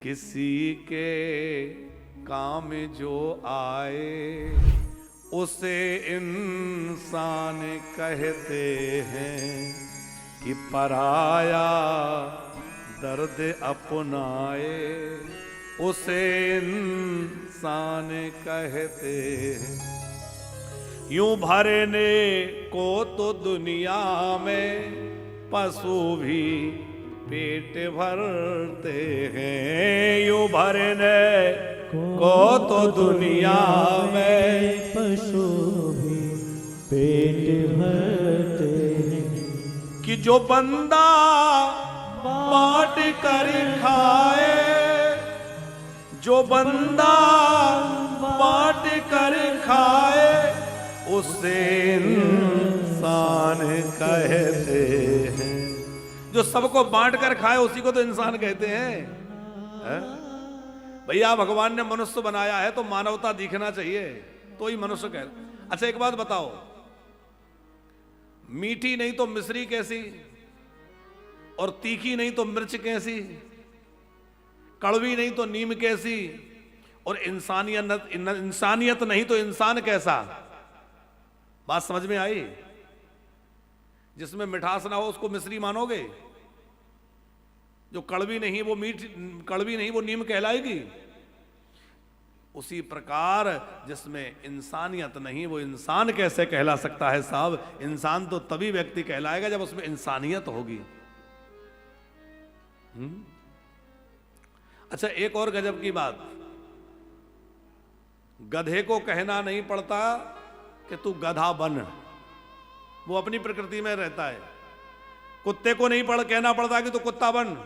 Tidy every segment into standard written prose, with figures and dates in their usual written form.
किसी के काम जो आए उसे इंसान कहते हैं कि पराया दर्द अपनाए उसे इंसान कहते हैं। यूं भरने को तो दुनिया में पशु भी पेट भरते हैं, यूं भरने को तो दुनिया में पशु भी पेट भरते हैं। कि जो बंदा बांट कर खाए, जो बंदा बांट कर खाए उसे इंसान कहते हैं। जो सबको बांट कर खाए उसी को तो इंसान कहते हैं। भैया भगवान ने मनुष्य बनाया है तो मानवता दिखना चाहिए तो ही मनुष्य कह। अच्छा एक बात बताओ, मीठी नहीं तो मिश्री कैसी, और तीखी नहीं तो मिर्च कैसी, कड़वी नहीं तो नीम कैसी, और इंसानियत नहीं तो इंसान कैसा। बात समझ में आई? जिसमें मिठास ना हो उसको मिश्री मानोगे, जो कड़वी नहीं वो कड़वी नहीं वो नीम कहलाएगी। उसी प्रकार जिसमें इंसानियत नहीं वो इंसान कैसे कहला सकता है साहब? इंसान तो तभी व्यक्ति कहलाएगा जब उसमें इंसानियत होगी। अच्छा एक और गजब की बात, गधे को कहना नहीं पड़ता कि तू गधा बन, वो अपनी प्रकृति में रहता है। कुत्ते को नहीं कहना पड़ता कि तू कुत्ता बन,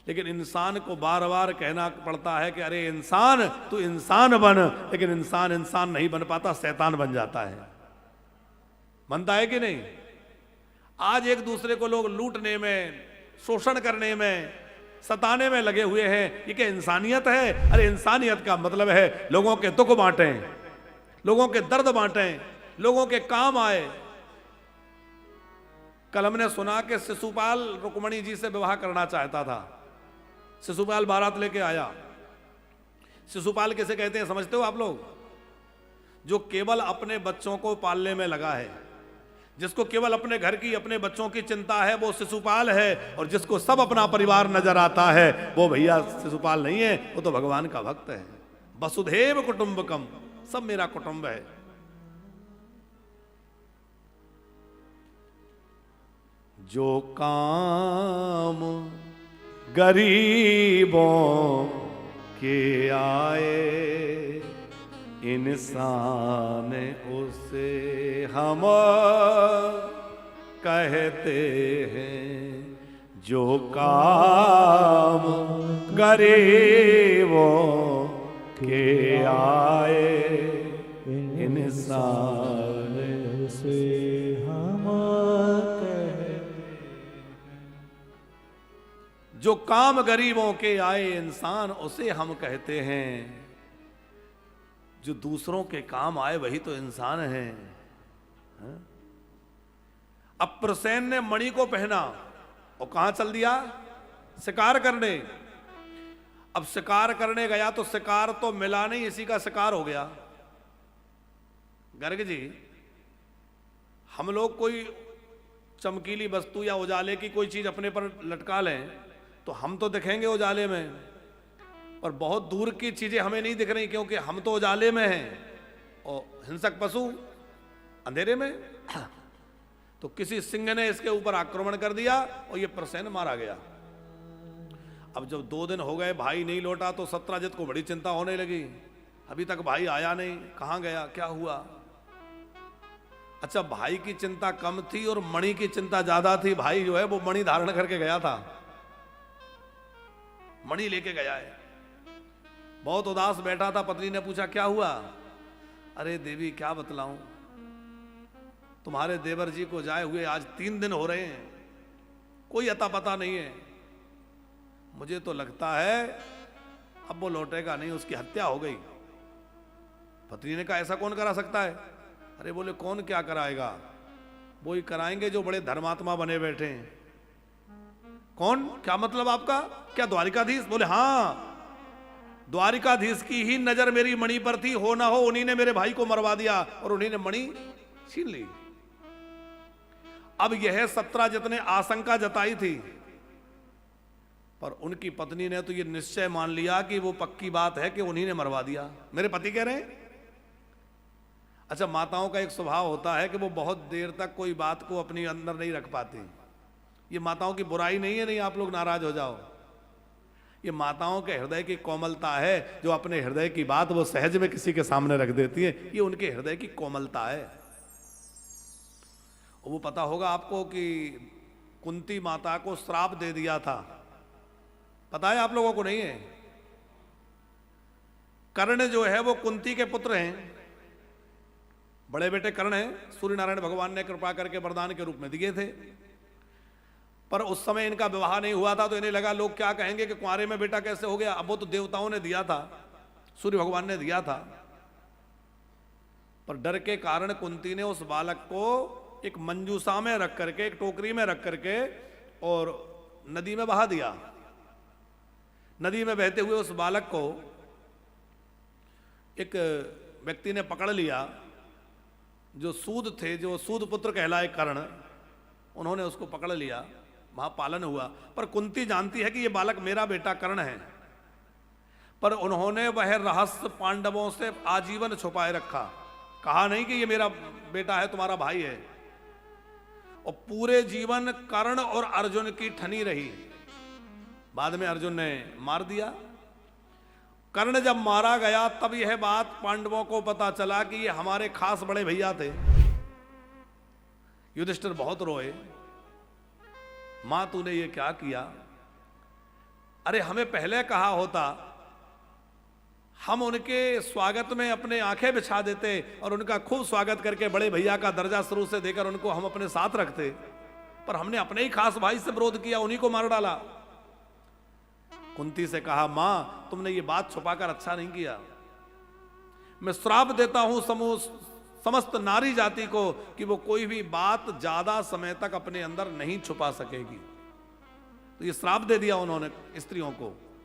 लेकिन इंसान को बार बार कहना पड़ता है कि अरे इंसान तू इंसान बन। लेकिन इंसान इंसान नहीं बन पाता, शैतान बन जाता है। बनता है कि नहीं? आज एक दूसरे को लोग लूटने में, शोषण करने में, सताने में लगे हुए हैं। ये क्या इंसानियत है? अरे इंसानियत का मतलब है लोगों के दुख बांटें, लोगों के दर्द बांटें, लोगों के काम आए। कल हमने सुना कि शिशुपाल रुक्मणी जी से विवाह करना चाहता था। शिशुपाल बारात लेके आया। शिशुपाल किसे कहते हैं समझते हो आप लोग? जो केवल अपने बच्चों को पालने में लगा है, जिसको केवल अपने घर की, अपने बच्चों की चिंता है, वो शिशुपाल है। और जिसको सब अपना परिवार नजर आता है वो भैया शिशुपाल नहीं है, वो तो भगवान का भक्त है। वसुधैव कुटुंबकम, सब मेरा कुटुंब है। जो काम गरीबों के आए इंसान उसे हम कहते हैं। जो काम गरीबों के आए इंसान उसे हम जो काम गरीबों के आए इंसान उसे हम कहते हैं। जो दूसरों के काम आए वही तो इंसान है। अब प्रसेन ने मणि को पहना और कहां चल दिया? शिकार करने। अब शिकार करने गया तो शिकार तो मिला नहीं, इसी का शिकार हो गया। गर्ग जी, हम लोग कोई चमकीली वस्तु या उजाले की कोई चीज अपने पर लटका लें तो हम तो दिखेंगे उजाले में, और बहुत दूर की चीजें हमें नहीं दिख रही क्योंकि हम तो उजाले में हैं और हिंसक पशु अंधेरे में। तो किसी सिंह ने इसके ऊपर आक्रमण कर दिया और ये प्रसेन मारा गया। अब जब 2 दिन हो गए भाई नहीं लौटा तो सत्राजित को बड़ी चिंता होने लगी। अभी तक भाई आया नहीं, कहां गया, क्या हुआ? अच्छा भाई की चिंता कम थी और मणि की चिंता ज्यादा थी। भाई जो है वो मणि धारण करके गया था, मणि लेके गया है। बहुत उदास बैठा था। पत्नी ने पूछा क्या हुआ? अरे देवी क्या बतलाऊं, तुम्हारे देवर जी को जाए हुए आज 3 दिन हो रहे हैं, कोई अता पता नहीं है। मुझे तो लगता है अब वो लौटेगा नहीं, उसकी हत्या हो गई। पत्नी ने कहा ऐसा कौन करा सकता है? अरे बोले कौन क्या कराएगा, वो ही कराएंगे जो बड़े धर्मात्मा बने बैठे हैं। कौन, क्या मतलब आपका, क्या द्वारिकाधीश? बोले हाँ, द्वारिकाधीश की ही नजर मेरी मणि पर थी, हो ना हो उन्हीं ने मेरे भाई को मरवा दिया और उन्हीं ने मणि छीन ली। अब यह 17 जितने आशंका जताई थी, पर उनकी पत्नी ने तो यह निश्चय मान लिया कि वो पक्की बात है कि उन्हीं ने मरवा दिया। मेरे पति कह रहे हैं। अच्छा, माताओं का एक स्वभाव होता है कि वो बहुत देर तक कोई बात को अपने अंदर नहीं रख पाती। ये माताओं की बुराई नहीं है, नहीं आप लोग नाराज हो जाओ, ये माताओं के हृदय की कोमलता है, जो अपने हृदय की बात वो सहज में किसी के सामने रख देती है। ये उनके हृदय की कोमलता है। वो पता होगा आपको कि कुंती माता को श्राप दे दिया था, पता है आप लोगों को? नहीं है। कर्ण जो है वो कुंती के पुत्र हैं, बड़े बेटे कर्ण हैं, सूर्य नारायण भगवान ने कृपा करके वरदान के रूप में दिए थे। पर उस समय इनका विवाह नहीं हुआ था, तो इन्हें लगा लोग क्या कहेंगे कि कुंवारे में बेटा कैसे हो गया। अब वो तो देवताओं ने दिया था, सूर्य भगवान ने दिया था, पर डर के कारण कुंती ने उस बालक को एक मंजूसा में रख करके, एक टोकरी में रख करके और नदी में बहा दिया। नदी में बहते हुए उस बालक को एक व्यक्ति ने पकड़ लिया, जो सूद थे, जो सूद पुत्र कहलाए कर्ण, उन्होंने उसको पकड़ लिया, वहां पालन हुआ। पर कुंती जानती है कि ये बालक मेरा बेटा कर्ण है, पर उन्होंने वह रहस्य पांडवों से आजीवन छुपाए रखा। कहा नहीं कि ये मेरा बेटा है, तुम्हारा भाई है। और पूरे जीवन कर्ण और अर्जुन की ठनी रही। बाद में अर्जुन ने मार दिया। कर्ण जब मारा गया तब यह बात पांडवों को पता चला कि ये हमारे खास बड़े भैया थे। युधिष्ठिर बहुत रोए, मां तूने ये क्या किया? अरे हमें पहले कहा होता, हम उनके स्वागत में अपने आंखें बिछा देते और उनका खूब स्वागत करके बड़े भैया का दर्जा शुरू से देकर उनको हम अपने साथ रखते। पर हमने अपने ही खास भाई से विरोध किया, उन्हीं को मार डाला। कुंती से कहा, मां तुमने ये बात छुपाकर अच्छा नहीं किया। मैं श्राप देता हूं समस्त नारी जाति को कि वो कोई भी बात ज्यादा समय तक अपने अंदर नहीं छुपा सकेगी। तो ये श्राप दे दिया उन्होंने स्त्रियों को।